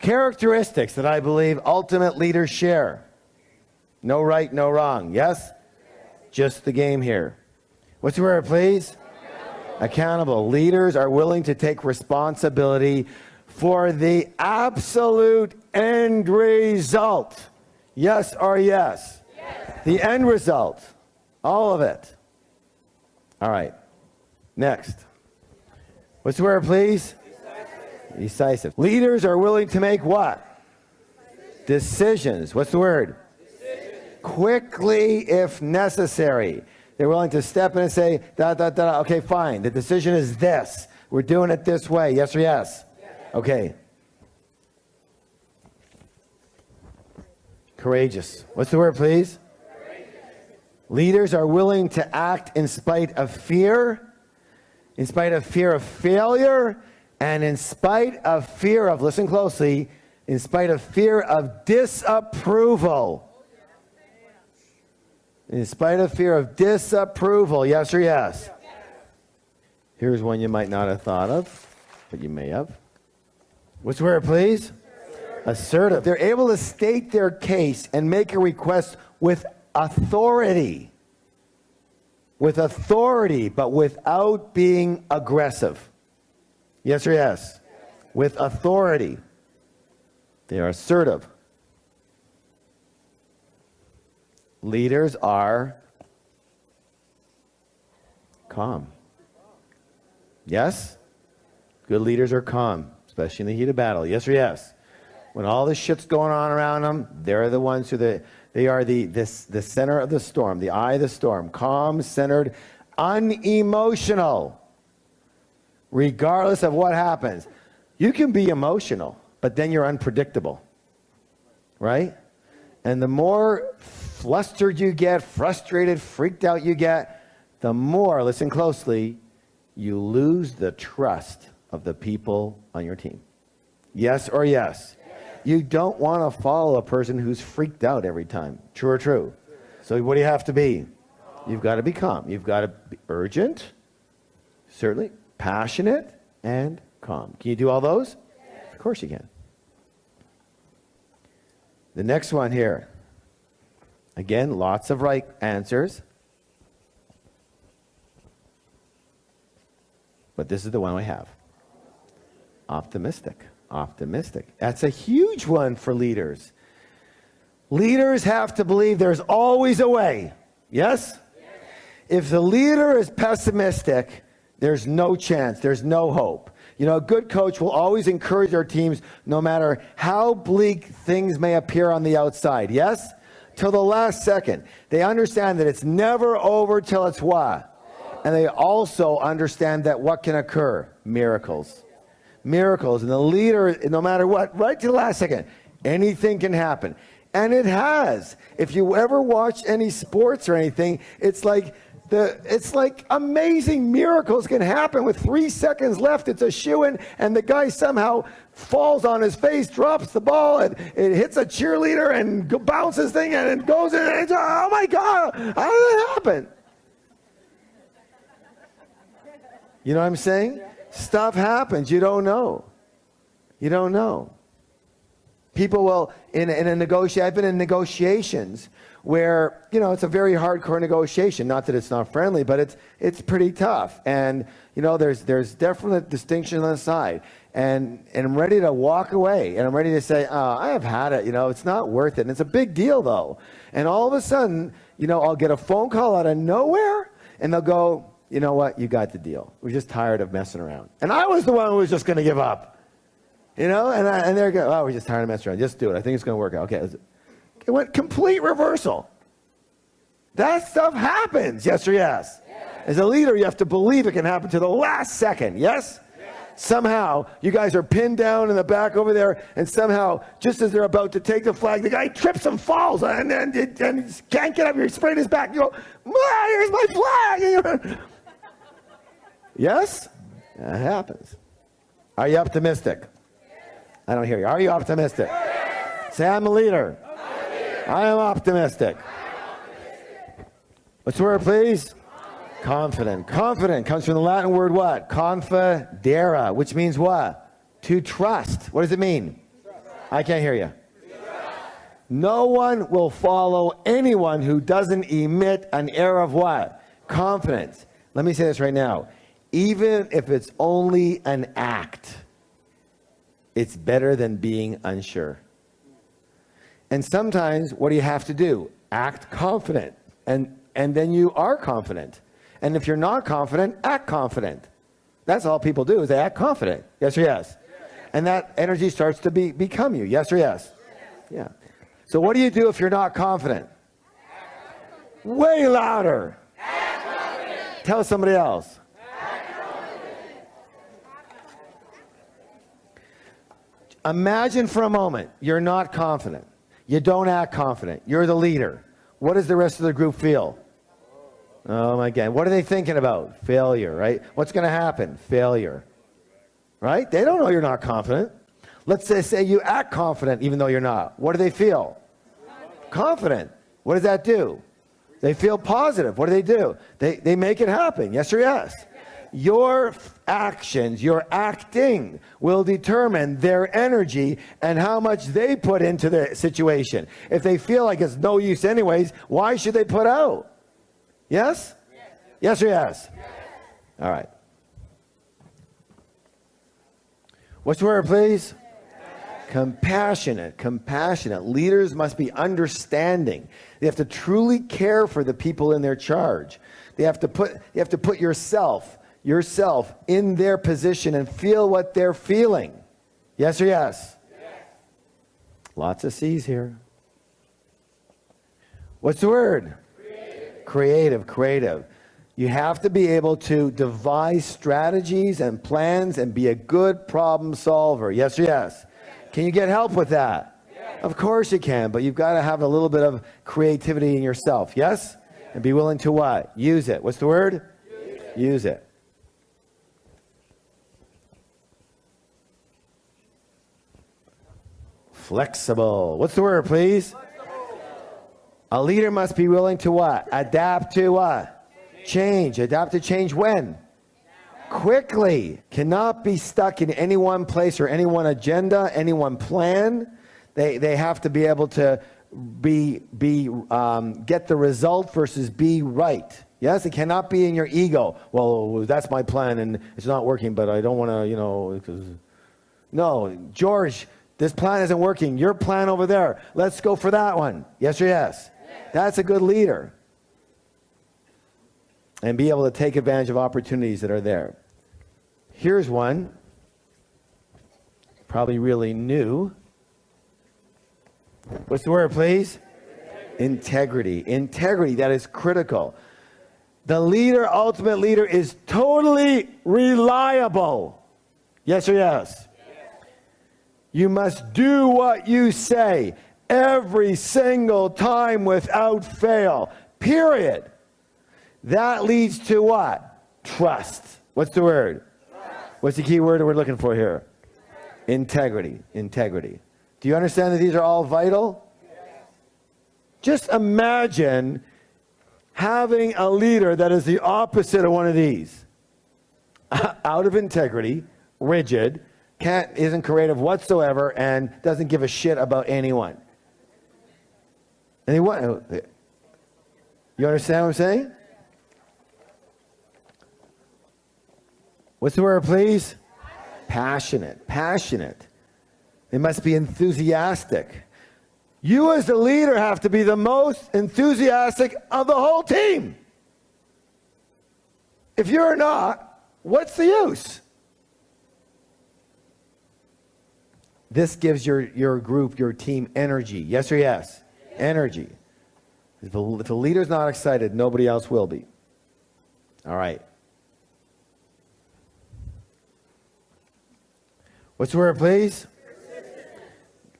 Characteristics that I believe ultimate leaders share. No right, no wrong. Yes? Just the game here. What's the word, please? Accountable. Leaders are willing to take responsibility for the absolute end result. Yes or yes? Yes. The end result. All of it. All right. Next. What's the word, please? Decisive. Leaders are willing to make what? Decisions. What's the word? Quickly if necessary. They're willing to step in and say, okay, fine. The decision is this. We're doing it this way. Yes or yes? Yes. Okay. Courageous. What's the word, please? Courageous. Leaders are willing to act in spite of fear of failure, and in spite of fear of, listen closely, in spite of fear of disapproval. In spite of fear of disapproval, yes or yes? Here's one you might not have thought of, but you may have. What's the word, please? Assertive. They're able to state their case and make a request with authority. With authority, but without being aggressive. Yes or yes? With authority. They are assertive. Leaders are calm. Yes? Good leaders are calm, especially in the heat of battle. Yes or yes? When all this shit's going on around them, they're the ones who they are the center of the storm, the eye of the storm. Calm, centered, unemotional. Regardless of what happens. You can be emotional, but then you're unpredictable. Right? And the more flustered you get, frustrated, freaked out you get, the more, listen closely, you lose the trust of the people on your team. Yes or yes? You don't want to follow a person who's freaked out every time. True or true? So what do you have to be? You've got to be calm. You've got to be urgent, certainly, passionate, and calm. Can you do all those? Of course you can. The next one here. Again, lots of right answers. But this is the one we have. Optimistic. Optimistic. That's a huge one for leaders. Leaders have to believe there's always a way. Yes? If the leader is pessimistic, there's no chance. There's no hope. You know, a good coach will always encourage their teams no matter how bleak things may appear on the outside. Yes? Till the last second. They understand that it's never over till it's what? And they also understand that what can occur? Miracles. Miracles. And the leader, no matter what, right to the last second, anything can happen. And it has. If you ever watch any sports or anything, it's like amazing miracles can happen with 3 seconds left. It's a shoo-in, and the guy somehow falls on his face, drops the ball, and it hits a cheerleader and bounces thing, and it goes in, and it's, oh my God, how did that happen? You know what I'm saying? Stuff happens. You don't know. You don't know. People will, in a negotiation, I've been in negotiations where, you know, it's a very hardcore negotiation. Not that it's not friendly, but it's pretty tough. And, you know, there's definite distinction on the side. And I'm ready to walk away. And I'm ready to say, I have had it. You know, it's not worth it. And it's a big deal, though. And all of a sudden, you know, I'll get a phone call out of nowhere, and they'll go, you know what, you got the deal. We're just tired of messing around. And I was the one who was just going to give up. You know, and they're going, oh, we're just tired of messing around. Just do it. I think it's going to work out. Okay. It went complete reversal. That stuff happens. Yes or yes? Yes. As a leader, you have to believe it can happen to the last second. Yes? Yes? Somehow, you guys are pinned down in the back over there, and somehow, just as they're about to take the flag, the guy trips and falls, and can't get up. You're spraying his back. You go, here's my flag. Yes? That happens. Are you optimistic? I don't hear you. Are you optimistic? Yes. Say, I'm a leader. I am optimistic. What's the word, please? Confident. Confident comes from the Latin word what? Confidere, which means what? To trust. What does it mean? I can't hear you. No one will follow anyone who doesn't emit an air of what? Confidence. Let me say this right now. Even if it's only an act, it's better than being unsure. And sometimes, what do you have to do? Act confident. And then you are confident. And if you're not confident, act confident. That's all people do, is they act confident. Yes or yes? And that energy starts to become you. Yes or yes? Yeah. So what do you do if you're not confident? Way louder. Tell somebody else. Imagine for a moment you're not confident. You don't act confident. You're the leader. What does the rest of the group feel? Oh my God. What are they thinking about? Failure, right? What's going to happen? Failure. Right? They don't know you're not confident. Let's say you act confident even though you're not. What do they feel? Confident. What does that do? They feel positive. What do? They make it happen. Yes or yes? Your actions, your acting will determine their energy and how much they put into the situation. If they feel like it's no use anyways, why should they put out? Yes? Yes or yes? All right. What's the word, please? Compassionate. Compassionate. Leaders must be understanding. They have to truly care for the people in their charge. You have to put yourself in their position and feel what they're feeling. Yes or yes? Lots of C's here. What's the word? Creative. You have to be able to devise strategies and plans and be a good problem solver. Yes or yes? Can you get help with that? Of course you can, but you've got to have a little bit of creativity in yourself. Yes? And be willing to what? Use it. What's the word? Use it. Flexible. What's the word, please? A leader must be willing to what? Adapt to what? Change. Adapt to change when? Quickly. Cannot be stuck in any one place or any one agenda, any one plan. They have to be able to get the result versus be right. Yes, it cannot be in your ego. Well, that's my plan and it's not working, but I don't want to, because... No, George, this plan isn't working. Your plan over there. Let's go for that one. Yes or yes? That's a good leader. And be able to take advantage of opportunities that are there. Here's one. Probably really new. What's the word, please? Integrity. Integrity, that is critical. The leader, ultimate leader, is totally reliable. Yes or yes? You must do what you say every single time without fail. Period. That leads to what? Trust. What's the word? Trust. What's the key word that we're looking for here? Integrity. Integrity. Do you understand that these are all vital? Yes. Just imagine having a leader that is the opposite of one of these. Out of integrity, rigid, isn't creative whatsoever, and doesn't give a shit about anyone. You understand what I'm saying? What's the word, please? Passionate. Passionate. They must be enthusiastic. You as the leader have to be the most enthusiastic of the whole team. If you're not, what's the use? This gives your group, your team, energy. Yes or yes? Energy. If the leader's not excited, nobody else will be. All right. What's the word, please?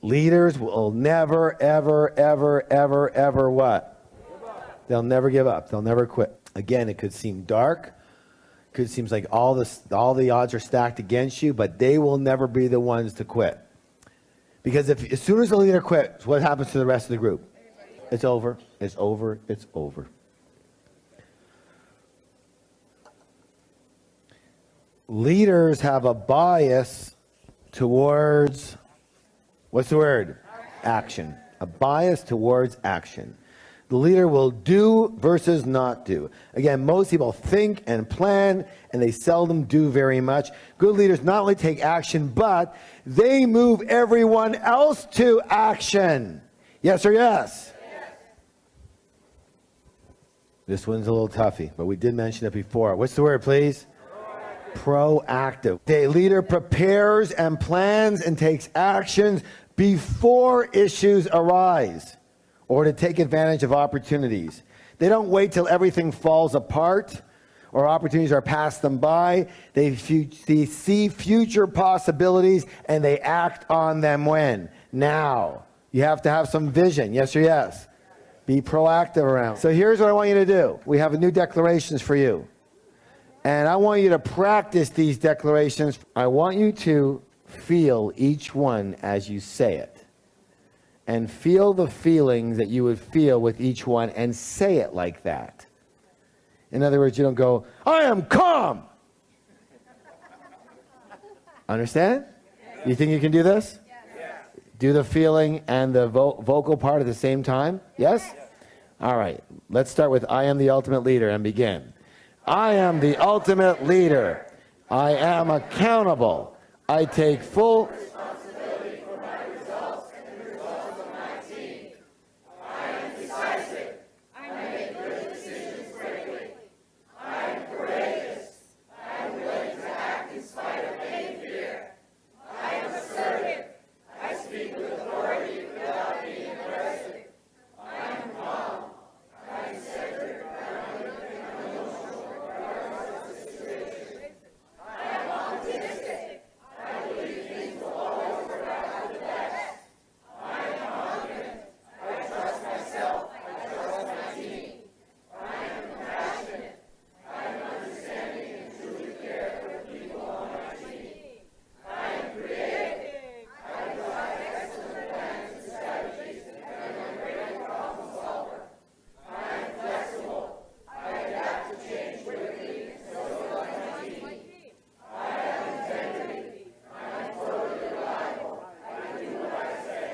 Leaders will never, ever what? They'll never give up. They'll never quit. Again, it could seem dark. It seems like all the odds are stacked against you, but they will never be the ones to quit. Because as soon as the leader quits, what happens to the rest of the group? It's over. It's over. It's over. Leaders have a bias towards What's the word? Action. A bias towards action. The leader will do versus not do. Again, most people think and plan, and they seldom do very much. Good leaders not only take action, but they move everyone else to action. Yes or yes? Yes. This one's a little toughy, but we did mention it before. What's the word, please? Proactive. The leader prepares and plans and takes actions before issues arise, or to take advantage of opportunities. They don't wait till everything falls apart or opportunities are passed them by. They see future possibilities and they act on them when? Now. You have to have some vision, yes or yes? Be proactive around. So here's what I want you to do. We have new declarations for you. And I want you to practice these declarations. I want you to feel each one as you say it. And feel the feelings that you would feel with each one and say it like that. In other words, you don't go, I am calm. Understand? You think you can do this? Yes. Do the feeling and the vocal part at the same time? Yes? All right. Let's start with I am the ultimate leader and begin. I am the ultimate leader. I am accountable. I take full responsibility for my results and the results of my team. I am decisive. I make good decisions quickly. I am courageous. I am willing to act in spite of any fear. I am assertive. I speak with authority without being aggressive. I am calm. I am centered. I am emotional regardless of the situation. I am optimistic. I believe things will always work out for the best. I am confident. I trust myself. I trust my team. I am compassionate. I am understanding and truly care for the people on my team. I am creative. I devise excellent plans and strategies and become a great problem solver. I am flexible. I adapt to change quickly, and so does my team. I have integrity. I am totally reliable. I do what I say.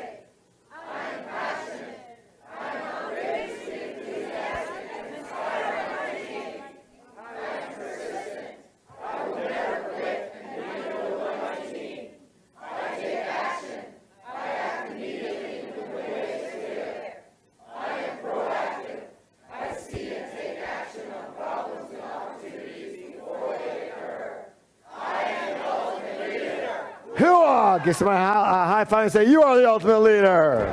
I am passionate. I am outrageously enthusiastic and inspire my team. I am persistent. I will never quit and be number one my team. I take action. I act immediately when the way is clear. I am proactive. I see and take action on problems and opportunities before they occur. I am the ultimate leader. Hoo-ah! Give somebody a high five and say, you are the ultimate leader.